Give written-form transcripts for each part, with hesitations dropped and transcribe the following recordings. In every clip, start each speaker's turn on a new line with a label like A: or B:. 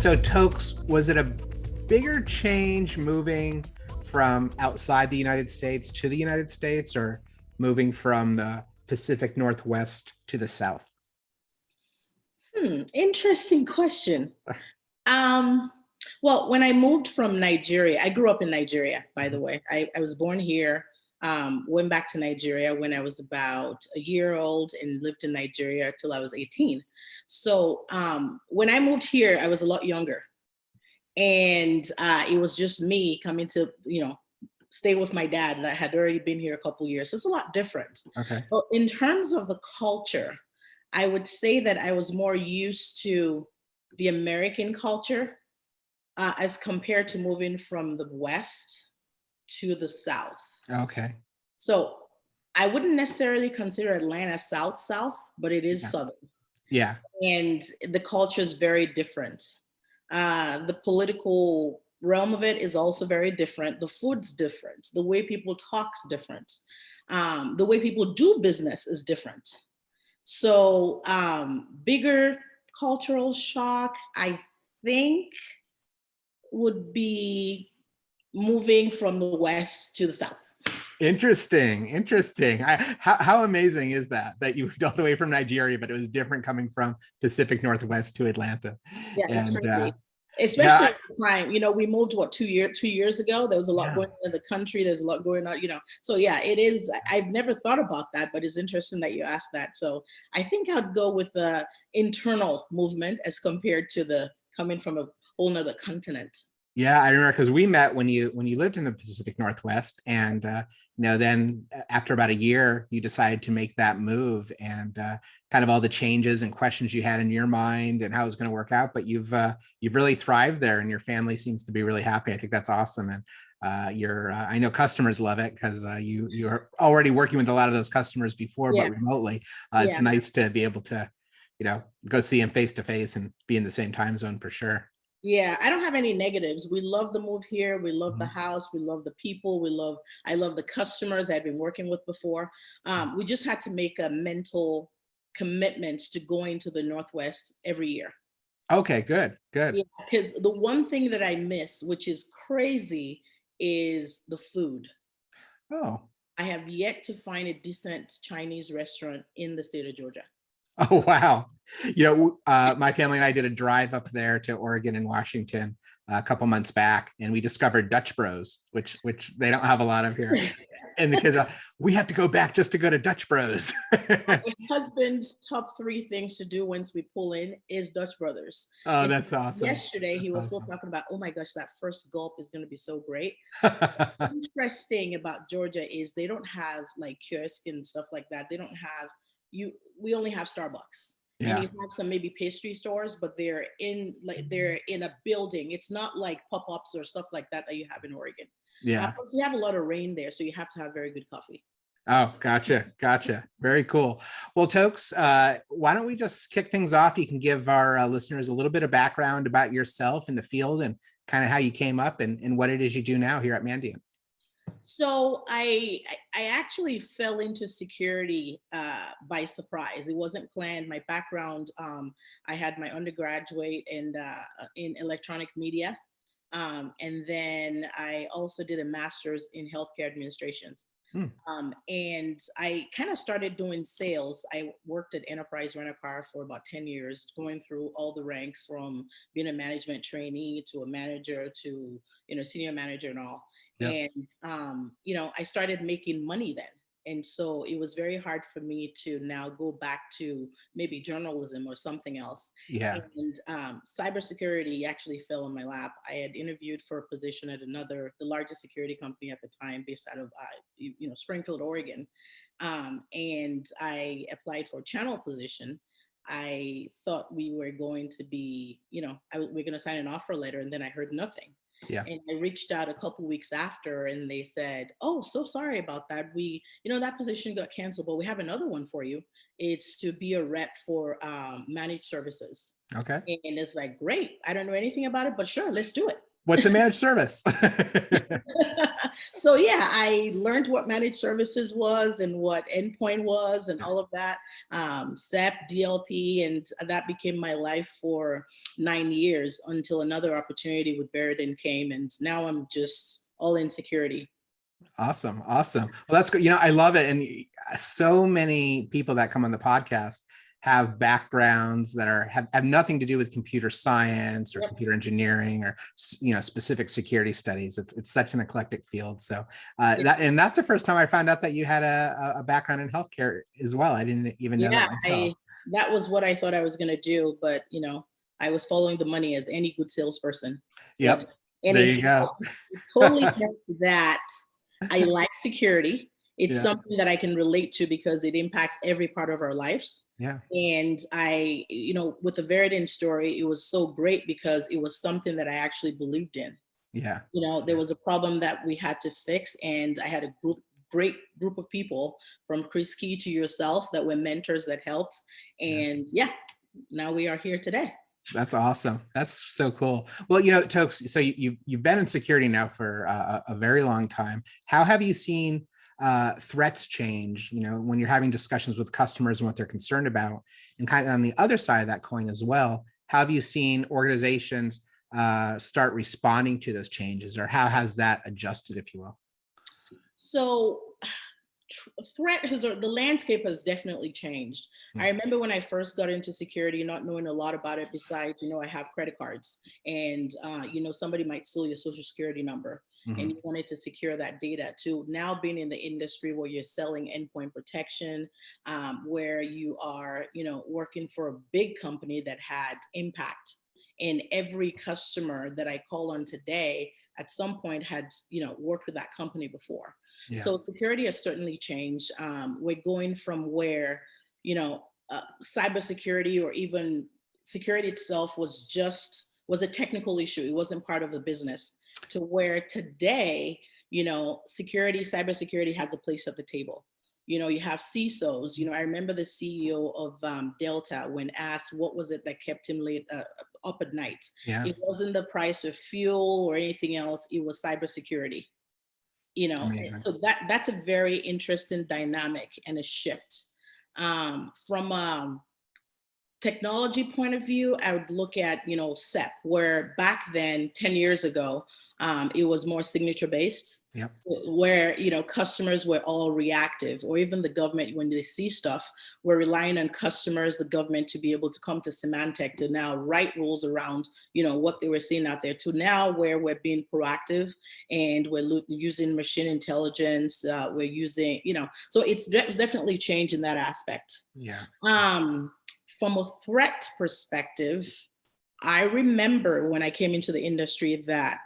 A: So Toks, was it a bigger change moving from outside the United States to the United States, or moving from the Pacific Northwest to the South?
B: Interesting question. Um, well, when I moved from Nigeria, I grew up in Nigeria, by the way. I was born here, went back to Nigeria when I was about a year old and lived in Nigeria till I was 18. So when I moved here, I was a lot younger. And it was just me coming to, stay with my dad that had already been here a couple years. So it's a lot different.
A: Okay.
B: But in terms of the culture, I would say that I was more used to the American culture as compared to moving from the West to the South.
A: Okay.
B: So I wouldn't necessarily consider Atlanta South South, but it is
A: Yeah.
B: Southern.
A: Yeah.
B: And the culture is very different. The political realm of it is also very different. The food's different. The way people talk's different. The way people do business is different. So bigger cultural shock, I think, would be moving from the West to the South.
A: Interesting. How amazing is that you moved all the way from Nigeria, but it was different coming from Pacific Northwest to Atlanta.
B: Yeah, that's
A: And
B: crazy.
A: yeah,
B: Especially at the time, we moved 2 years ago. There was a lot
A: yeah.
B: going on in the country. There's a lot going on, So yeah, it is. I've never thought about that, but it's interesting that you asked that. So I think I'd go with the internal movement as compared to the coming from a whole nother continent.
A: Yeah, I remember because we met when you lived in the Pacific Northwest, and then after about a year, you decided to make that move, and kind of all the changes and questions you had in your mind and how it was going to work out. But you've really thrived there, and your family seems to be really happy. I think that's awesome, and I know customers love it because you're already working with a lot of those customers before,
B: Yeah.
A: but remotely.
B: Yeah.
A: It's nice to be able to, go see them face to face and be in the same time zone for sure.
B: Yeah, I don't have any negatives. We love the move here. We love the
A: Mhm.
B: house. We love the people. I love the customers I've been working with before. We just had to make a mental commitment to going to the Northwest every year.
A: Okay, good.
B: Yeah, because the one thing that I miss, which is crazy, is the food.
A: Oh.
B: I have yet to find a decent Chinese restaurant in the state of Georgia.
A: Oh, wow. My family and I did a drive up there to Oregon and Washington a couple months back, and we discovered Dutch Bros, which they don't have a lot of here. And the kids are like, we have to go back just to go to Dutch Bros.
B: My husband's top 3 things to do once we pull in is Dutch Brothers.
A: Oh,
B: And
A: that's awesome.
B: yesterday, he
A: That's
B: was still
A: awesome.
B: talking about, oh my gosh, that first gulp is going to be so great. Interesting about Georgia is they don't have like kiosk and stuff like that. They don't have we only have Starbucks. And
A: Yeah.
B: you have some maybe pastry stores, but they're in a building. It's not like pop-ups or stuff like that you have in Oregon.
A: Yeah.
B: We have a lot of rain there, so you have to have very good coffee.
A: Oh, gotcha. Very cool. Well, Toks, why don't we just kick things off? You can give our listeners a little bit of background about yourself in the field and kind of how you came up and what it is you do now here at Mandiant.
B: So I actually fell into security by surprise. It wasn't planned. My background, I had my undergraduate in electronic media, and then I also did a master's in healthcare administration. And I kind of started doing sales. I worked at Enterprise Rent-A-Car for about 10 years, going through all the ranks from being a management trainee to a manager to, senior manager and all.
A: Yep.
B: And, I started making money then. And so it was very hard for me to now go back to maybe journalism or something else.
A: Yeah.
B: And cybersecurity actually fell in my lap. I had interviewed for a position at the largest security company at the time, based out of Springfield, Oregon. And I applied for a channel position. I thought we were going to be, we're going to sign an offer letter, and then I heard nothing.
A: Yeah.
B: And I reached out a couple weeks after, and they said, oh, so sorry about that. That position got canceled, but we have another one for you. It's to be a rep for managed services.
A: Okay.
B: And it's like, great. I don't know anything about it, but sure, let's do it.
A: What's a managed service?
B: So yeah, I learned what managed services was and what endpoint was and all of that, SEP, DLP, and that became my life for 9 years until another opportunity with Verodin came, and now I'm just all in security.
A: Awesome. Awesome. Well, that's good. You know, I love it. And so many people that come on the podcast have backgrounds that have nothing to do with computer science or
B: Yep.
A: computer engineering or, you know, specific security studies. It's such an eclectic field. So that's the first time I found out that you had a background in healthcare as well. I didn't even know
B: Yeah,
A: that myself.
B: that was what I thought I was going to do, but you know, I was following the money as any good salesperson would.
A: Yep.
B: And
A: There you go.
B: it totally helped that I like security. It's
A: Yeah.
B: something that I can relate to because it impacts every part of our lives.
A: Yeah.
B: And I, you know, with the Verodin story, it was so great because it was something that I actually believed in.
A: Yeah.
B: You know, there was a problem that we had to fix, and I had a great group of people, from Chris Key to yourself, that were mentors that helped. And yeah, now we are here today.
A: That's awesome. That's so cool. Well, you know, Toks, so you've been in security now for a very long time. How have you seen threats change, you know, when you're having discussions with customers and what they're concerned about? And kind of on the other side of that coin as well, how have you seen organizations start responding to those changes, or how has that adjusted, if you will?
B: So the landscape has definitely changed. I remember when I first got into security, not knowing a lot about it besides, you know, I have credit cards, and you know, somebody might steal your social security number, and you wanted to secure that data, to now being in the industry where you're selling endpoint protection, where you are, you know, working for a big company that had impact. And every customer that I call on today at some point had, you know, worked with that company before.
A: Yeah.
B: So security has certainly changed. We're going from where, you know, cybersecurity or even security itself was a technical issue. It wasn't part of the business, to where today, you know, cybersecurity has a place at the table. You know, you have CISOs. You know, I remember the CEO of Delta, when asked what was it that kept him late up at night.
A: Yeah.
B: It wasn't the price of fuel or anything else. It was cybersecurity. You know,
A: Amazing.
B: so that's a very interesting dynamic and a shift. From technology point of view, I would look at, you know, SEP, where back then, 10 years ago, it was more signature based.
A: Yep.
B: Where, you know, customers were all reactive, or even the government, when they see stuff, we're relying on customers, the government, to be able to come to Symantec to now write rules around, you know, what they were seeing out there, to now where we're being proactive and we're using machine intelligence, we're using, you know, so it's definitely changed in that aspect.
A: Yeah.
B: From a threat perspective, I remember when I came into the industry that,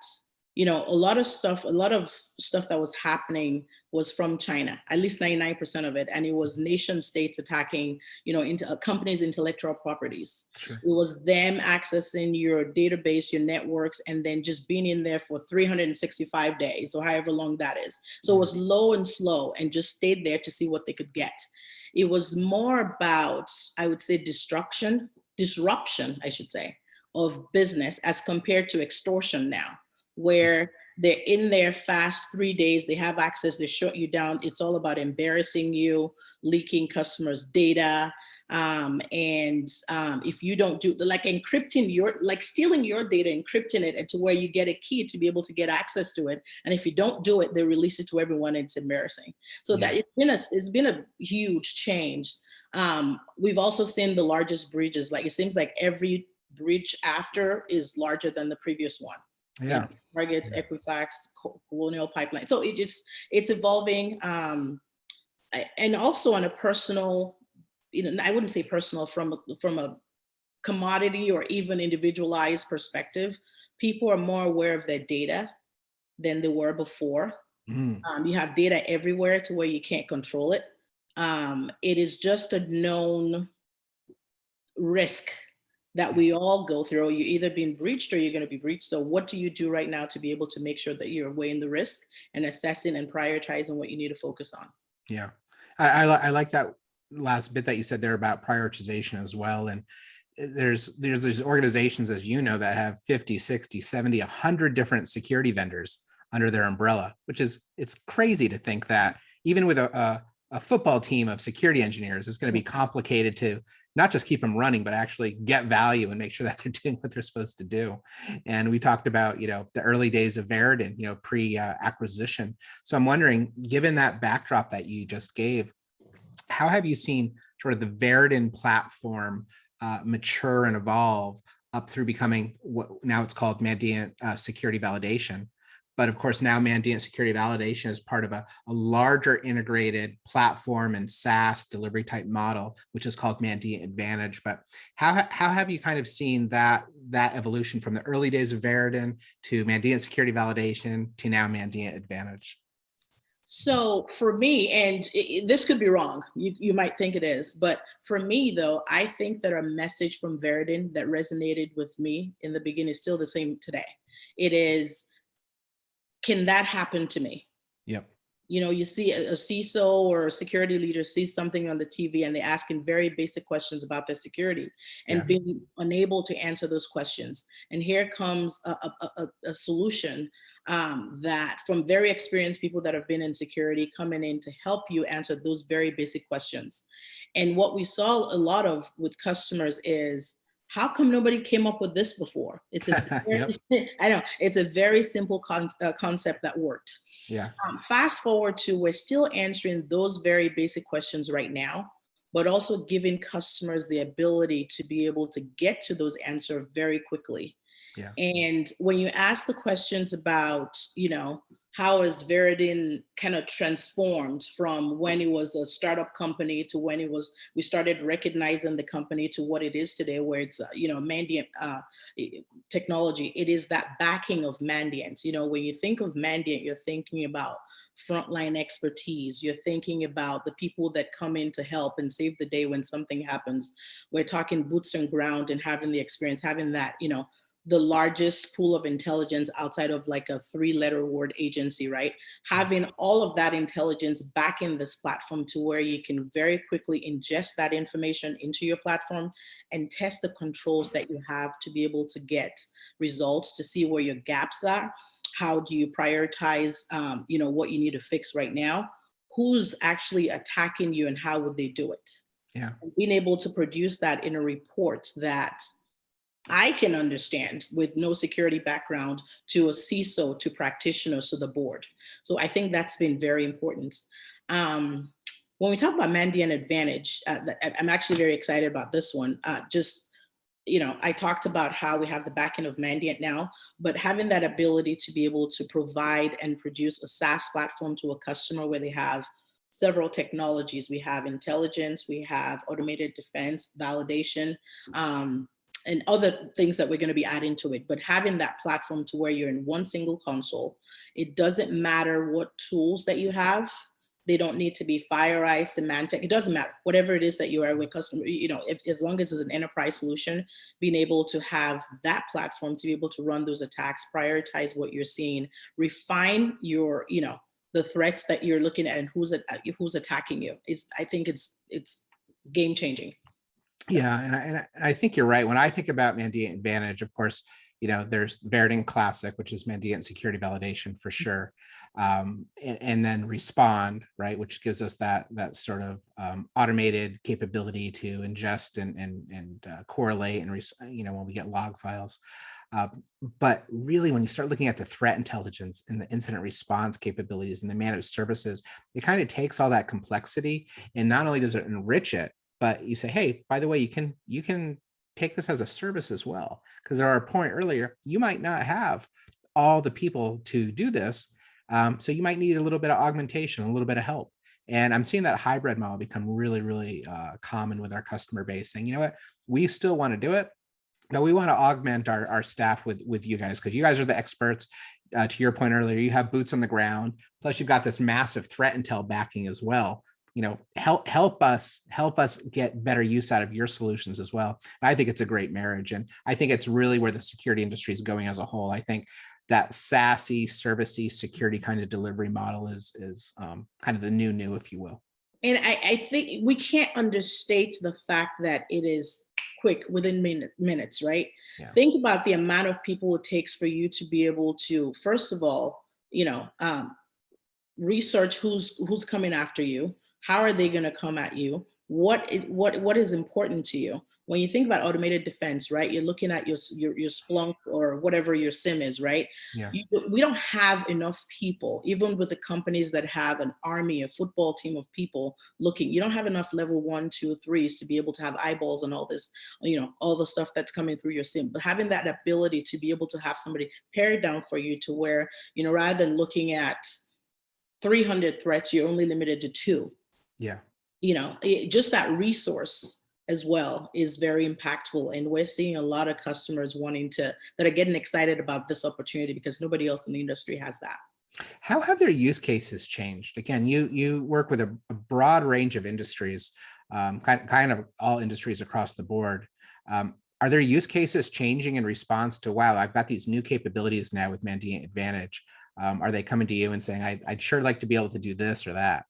B: you know, a lot of stuff that was happening was from China, at least 99% of it. And it was nation states attacking, you know, into companies' intellectual properties.
A: Sure.
B: It was them accessing your database, your networks, and then just being in there for 365 days or however long that is. So it was low and slow and just stayed there to see what they could get. It was more about, I would say, disruption, I should say, of business, as compared to extortion now, where they're in there fast, 3 days, they have access, they shut you down. It's all about embarrassing you, leaking customers' data. If you don't do, like stealing your data, encrypting it, and to where you get a key to be able to get access to it. And if you don't do it, they release it to everyone, and it's embarrassing. So that it's been a huge change. We've also seen the largest breaches. Like, it seems like every breach after is larger than the previous one.
A: Yeah.
B: You know, Targets, Equifax, Colonial Pipeline. So it's evolving. And also on a personal, you know, I wouldn't say personal, from a commodity or even individualized perspective, people are more aware of their data than they were before. You have data everywhere to where you can't control it. It is just a known risk that we all go through. You're either being breached or you're going to be breached. So what do you do right now to be able to make sure that you're weighing the risk and assessing and prioritizing what you need to focus on?
A: Yeah. I like that last bit that you said there about prioritization as well. And there's these organizations, as you know, that have 50, 60, 70, 100 different security vendors under their umbrella, which is, it's crazy to think that even with a football team of security engineers, it's going to be complicated to not just keep them running, but actually get value and make sure that they're doing what they're supposed to do. And we talked about, the early days of Verodin, pre-acquisition. So I'm wondering, given that backdrop that you just gave, how have you seen sort of the Verodin platform mature and evolve up through becoming what now it's called Mandiant Security Validation? But of course, now Mandiant Security Validation is part of a larger integrated platform and SaaS delivery type model, which is called Mandiant Advantage. But how have you kind of seen that evolution from the early days of Verodin to Mandiant Security Validation to now Mandiant Advantage?
B: So for me, and this could be wrong, you might think it is, but for me though, I think that a message from Verodin that resonated with me in the beginning is still the same today. It is, can that happen to me?
A: Yep.
B: You see a CISO or a security leader sees something on the TV and they're asking very basic questions about their security and being unable to answer those questions. And here comes a solution that from very experienced people that have been in security coming in to help you answer those very basic questions. And what we saw a lot of with customers is, how come nobody came up with this before? It's a very, I know, it's a very simple concept that worked.
A: Yeah.
B: Fast forward to, we're still answering those very basic questions right now, but also giving customers the ability to be able to get to those answers very quickly.
A: Yeah.
B: And when you ask the questions about, how has Verodin kind of transformed from when it was a startup company to when we started recognizing the company to what it is today, where it's, Mandiant technology, it is that backing of Mandiant. When you think of Mandiant, you're thinking about frontline expertise. You're thinking about the people that come in to help and save the day when something happens. We're talking boots on ground and having the experience, having that, the largest pool of intelligence outside of like a 3-letter word agency, right? Having all of that intelligence back in this platform to where you can very quickly ingest that information into your platform and test the controls that you have to be able to get results, to see where your gaps are. How do you prioritize, what you need to fix right now? Who's actually attacking you and how would they do it?
A: Yeah.
B: And being able to produce that in a report that I can understand with no security background to a CISO, to practitioners, to the board. So I think that's been very important. When we talk about Mandiant Advantage, I'm actually very excited about this one. I talked about how we have the backend of Mandiant now, but having that ability to be able to provide and produce a SaaS platform to a customer where they have several technologies. We have intelligence, we have automated defense, validation, and other things that we're going to be adding to it. But having that platform to where you're in one single console, it doesn't matter what tools that you have. They don't need to be FireEye, Symantec. It doesn't matter. Whatever it is that you are with customer, as long as it's an enterprise solution, being able to have that platform to be able to run those attacks, prioritize what you're seeing, refine your, the threats that you're looking at and who's attacking you. I think it's game changing.
A: Yeah, and I think you're right. When I think about Mandiant Advantage, of course, there's Verodin Classic, which is Mandiant Security Validation for sure, and then Respond, right, which gives us that sort of automated capability to ingest and correlate and when we get log files. But really, when you start looking at the threat intelligence and the incident response capabilities and the managed services, it kind of takes all that complexity, and not only does it enrich it, but you say, hey, by the way, you can take this as a service as well. Because there our point earlier, you might not have all the people to do this. So you might need a little bit of augmentation, a little bit of help. And I'm seeing that hybrid model become really, really common with our customer base, saying, you know what, we still want to do it, but we want to augment our staff with you guys, because you guys are the experts. To your point earlier, you have boots on the ground. Plus you've got this massive threat intel backing as well. Help us get better use out of your solutions as well. And I think it's a great marriage. And I think it's really where the security industry is going as a whole. I think that SaaSsy, servicey security kind of delivery model is kind of the new, if you will.
B: And I think we can't understate the fact that it is quick within minutes, right?
A: Yeah.
B: Think about the amount of people it takes for you to be able to, first of all, research who's coming after you. How are they going to come at you? What is important to you? When you think about automated defense, right? You're looking at your Splunk or whatever your SIM is, right?
A: Yeah.
B: We don't have enough people, even with the companies that have an army, a football team of people looking. You don't have enough level 1, 2, 3s to be able to have eyeballs on all this, all the stuff that's coming through your SIM. But having that ability to be able to have somebody pare it down for you to where, rather than looking at 300 threats, you're only limited to 2.
A: Yeah.
B: Just that resource as well is very impactful. And we're seeing a lot of customers that are getting excited about this opportunity because nobody else in the industry has that.
A: How have their use cases changed? Again, you work with a broad range of industries, kind of all industries across the board. Are their use cases changing in response to, wow, I've got these new capabilities now with Mandiant Advantage? Are they coming to you and saying, I'd sure like to be able to do this or that?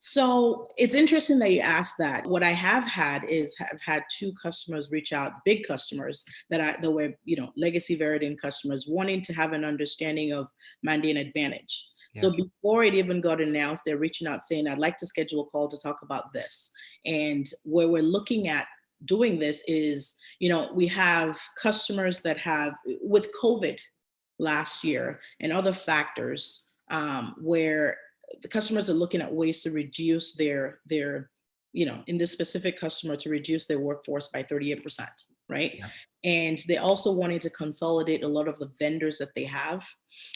B: So it's interesting that you asked that. What I have had is have had 2 customers reach out, big customers that were, legacy Verodin customers wanting to have an understanding of Mandiant Advantage.
A: Yeah.
B: So before it even got announced, they're reaching out saying, I'd like to schedule a call to talk about this. And where we're looking at doing this is, we have customers that have, with COVID last year and other factors, where the customers are looking at ways to reduce their in this specific customer, to reduce their workforce by 38%, right?
A: Yeah.
B: And they also wanted to consolidate a lot of the vendors that they have.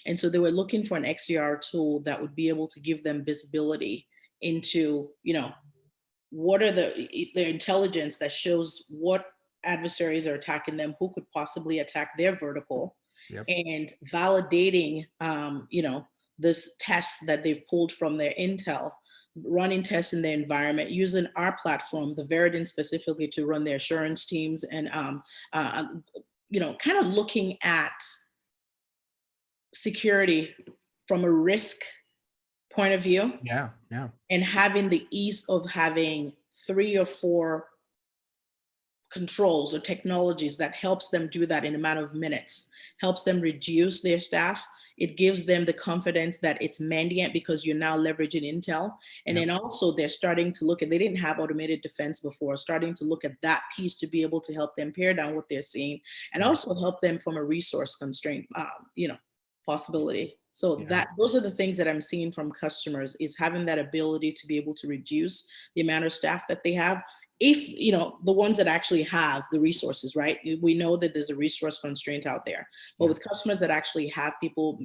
B: And so they were looking for an XDR tool that would be able to give them visibility into, what are the intelligence that shows what adversaries are attacking them, who could possibly attack their vertical.
A: Yep.
B: And validating, this tests that they've pulled from their intel, running tests in their environment, using our platform, the Verodin specifically, to run their assurance teams, and kind of looking at security from a risk point of view.
A: Yeah. Yeah.
B: And having the ease of having 3 or 4 controls or technologies that helps them do that in a matter of minutes, helps them reduce their staff. It gives them the confidence that it's Mandiant because you're now leveraging Intel. And then also they're starting to look at, they didn't have automated defense before, starting to look at that piece to be able to help them pare down what they're seeing, and also help them from a resource constraint, possibility. So those are the things that I'm seeing from customers, is having that ability to be able to reduce the amount of staff that they have. If, the ones that actually have the resources, right? We know that there's a resource constraint out there, but with customers that actually have people,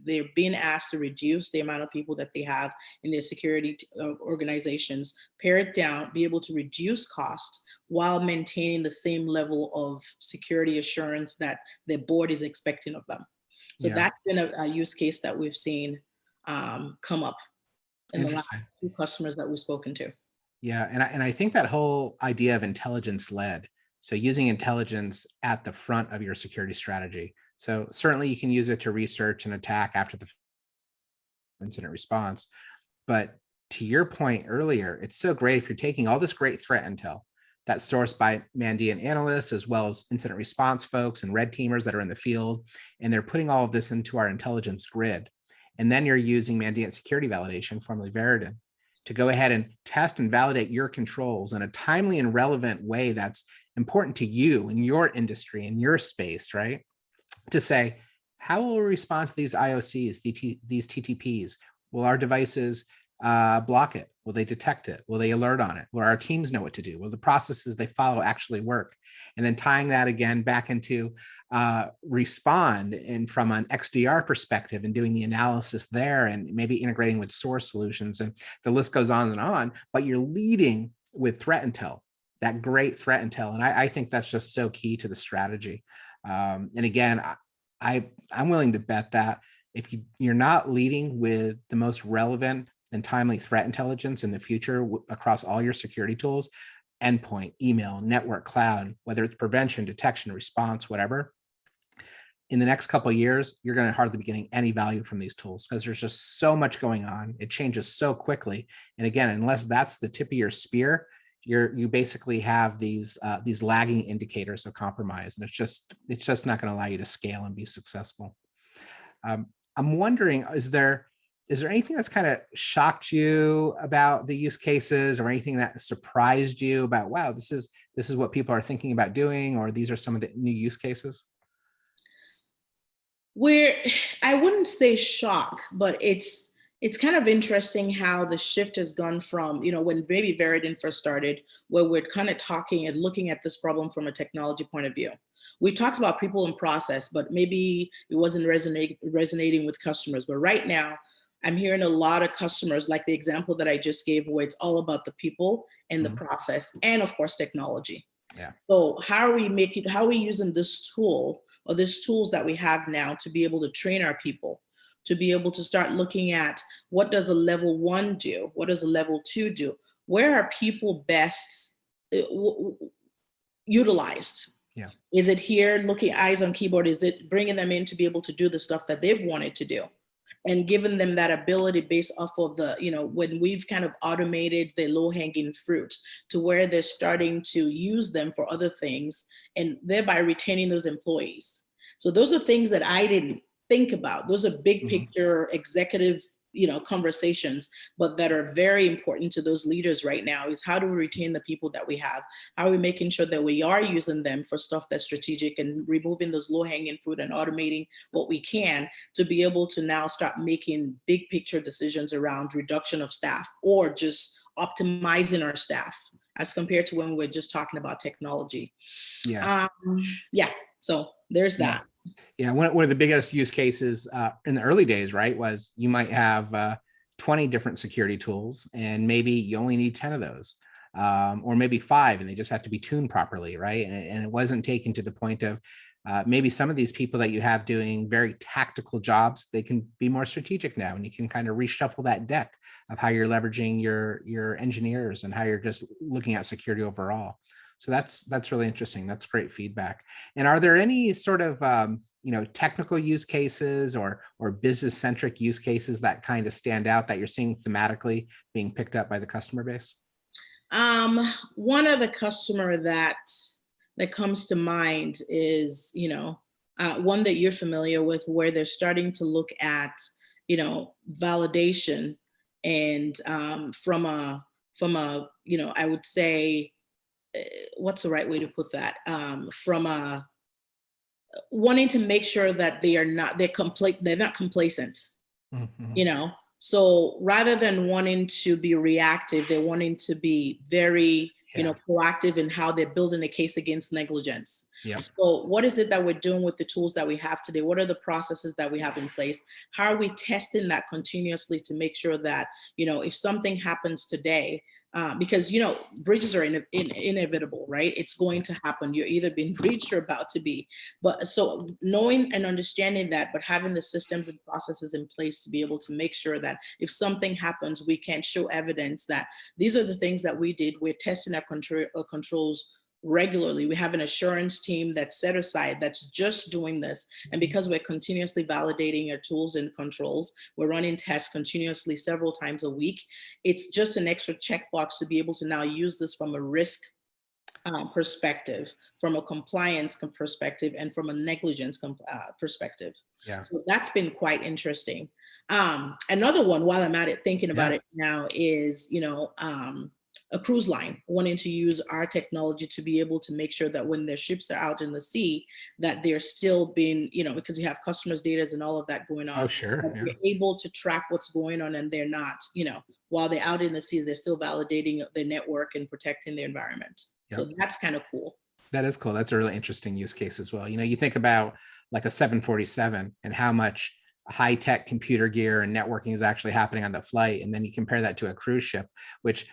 B: they're being asked to reduce the amount of people that they have in their security organizations, pare it down, be able to reduce costs while maintaining the same level of security assurance that their board is expecting of them. So that's been a use case that we've seen come up in the last 2 customers that we've spoken to.
A: Yeah, and I think that whole idea of intelligence led, so using intelligence at the front of your security strategy. So certainly you can use it to research and attack after the incident response. But to your point earlier, it's so great if you're taking all this great threat intel that's sourced by Mandiant analysts, as well as incident response folks and red teamers that are in the field, and they're putting all of this into our intelligence grid. And then you're using Mandiant security validation, formerly Verodin, to go ahead and test and validate your controls in a timely and relevant way that's important to you in your industry, in your space, right? To say, how will we respond to these IOCs, these TTPs? Will our devices block it? Will they detect it? Will they alert on it? Will our teams know what to do? Will the processes they follow actually work? And then tying that again back into respond, and from an XDR perspective, and doing the analysis there, and maybe integrating with source solutions, and the list goes on, but you're leading with threat intel, that great threat intel. And I think that's just so key to the strategy. And again, I'm willing to bet that if you're not leading with the most relevant and timely threat intelligence in the future across all your security tools, endpoint, email, network, cloud, whether it's prevention, detection, response, whatever, in the next couple of years, you're going to hardly be getting any value from these tools, because there's just so much going on. It changes so quickly. And again, unless that's the tip of your spear, you basically have these lagging indicators of compromise, and it's just not going to allow you to scale and be successful. I'm wondering, is there anything that's kind of shocked you about the use cases, or anything that surprised you about, wow, this is what people are thinking about doing, or these are some of the new use cases?
B: Where I wouldn't say shock, but it's kind of interesting how the shift has gone from, when maybe Verodin first started, where we're kind of talking and looking at this problem from a technology point of view. We talked about people and process, but maybe it wasn't resonating with customers. But right now, I'm hearing a lot of customers, like the example that I just gave, where it's all about the people and the process, and of course, technology.
A: Yeah.
B: So how are we using this tool, or these tools that we have now, to be able to train our people, to be able to start looking at what does a level 1 do? What does a level 2 do? Where are people best utilized?
A: Yeah.
B: Is it here looking eyes on keyboard? Is it bringing them in to be able to do the stuff that they've wanted to do? And giving them that ability based off of the, when we've kind of automated the low hanging fruit to where they're starting to use them for other things, and thereby retaining those employees. So those are things that I didn't think about. Those are big picture executive, conversations, but that are very important to those leaders right now, is how do we retain the people that we have? How are we making sure that we are using them for stuff that's strategic, and removing those low hanging fruit and automating what we can, to be able to now start making big picture decisions around reduction of staff, or just optimizing our staff, as compared to when we're just talking about technology.
A: Yeah.
B: Yeah. So there's that.
A: Yeah, one of the biggest use cases in the early days, right, was you might have 20 different security tools, and maybe you only need 10 of those, or maybe 5, and they just have to be tuned properly, right? And it wasn't taken to the point of maybe some of these people that you have doing very tactical jobs, they can be more strategic now, and you can kind of reshuffle that deck of how you're leveraging your engineers, and how you're just looking at security overall. So that's really interesting. That's great feedback. And are there any sort of technical use cases or business centric use cases that kind of stand out, that you're seeing thematically being picked up by the customer base?
B: One of the customer that comes to mind is one that you're familiar with, where they're starting to look at validation, and from a I would say, what's the right way to put that? From a wanting to make sure that they're not complacent, So rather than wanting to be reactive, they're wanting to be very, proactive in how they're building a case against negligence.
A: Yeah.
B: So what is it that we're doing with the tools that we have today? What are the processes that we have in place? How are we testing that continuously to make sure that, if something happens today, because breaches are inevitable, right? It's going to happen. You're either being breached or about to be. But so knowing and understanding that, but having the systems and processes in place to be able to make sure that if something happens, we can show evidence that these are the things that we did. We're testing our controls regularly. We have an assurance team that's set aside that's just doing this. And because we're continuously validating our tools and controls, we're running tests continuously several times a week. It's just an extra checkbox to be able to now use this from a risk perspective, from a compliance perspective, and from a negligence perspective.
A: Yeah.
B: So that's been quite interesting. Another one, while I'm at it, thinking about it now, is, a cruise line wanting to use our technology to be able to make sure that when their ships are out in the sea, that they're still being, because you have customers' data and all of that going on.
A: Oh, sure.
B: They're able to track what's going on, and they're not, while they're out in the seas, they're still validating their network and protecting the environment. Yep. So that's kind of cool.
A: That is cool. That's a really interesting use case as well. You think about like a 747 and how much high-tech computer gear and networking is actually happening on the flight, and then you compare that to a cruise ship, which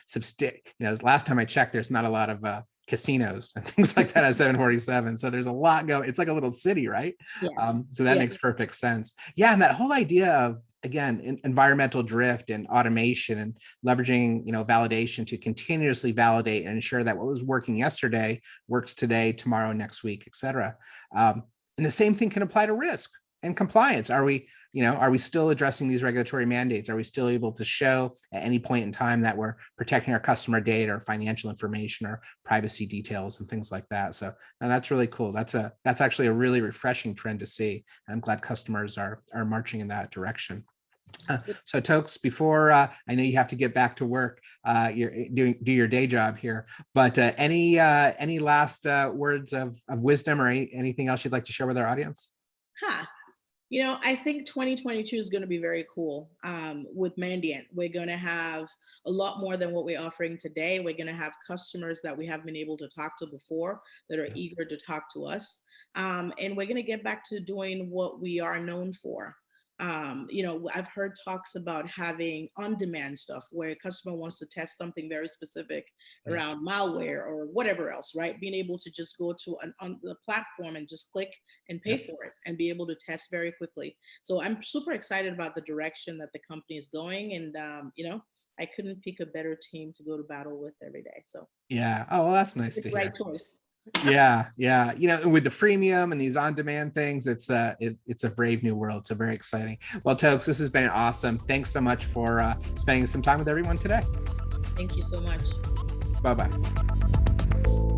A: last time I checked, there's not a lot of casinos and things like that at 747. So there's a lot going. It's like a little city, right? Yeah. So that makes perfect sense. Yeah, and that whole idea of, again, environmental drift and automation and leveraging validation to continuously validate and ensure that what was working yesterday works today, tomorrow, next week, et cetera. And the same thing can apply to risk. and compliance. Are we still addressing these regulatory mandates? Are we still able to show at any point in time that we're protecting our customer data or financial information or privacy details and things like that? So, and that's really cool. That's actually a really refreshing trend to see. I'm glad customers are marching in that direction. So Toks, before I know you have to get back to work, you're do your day job here, but any last words of wisdom or anything else you'd like to share with our audience?
B: I think 2022 is going to be very cool. With Mandiant, we're going to have a lot more than what we're offering today. We're going to have customers that we haven't been able to talk to before that are eager to talk to us. And we're going to get back to doing what we are known for. I've heard talks about having on-demand stuff where a customer wants to test something very specific around malware or whatever else, right? Being able to just go to on the platform and just click and pay for it and be able to test very quickly. So I'm super excited about the direction that the company is going. And, I couldn't pick a better team to go to battle with every day. So
A: yeah. Oh, well, that's nice to hear.
B: Right choice.
A: Yeah. With the freemium and these on-demand things, it's a brave new world. So very exciting. Well, Toks, this has been awesome. Thanks so much for spending some time with everyone today.
B: Thank you so much.
A: Bye-bye.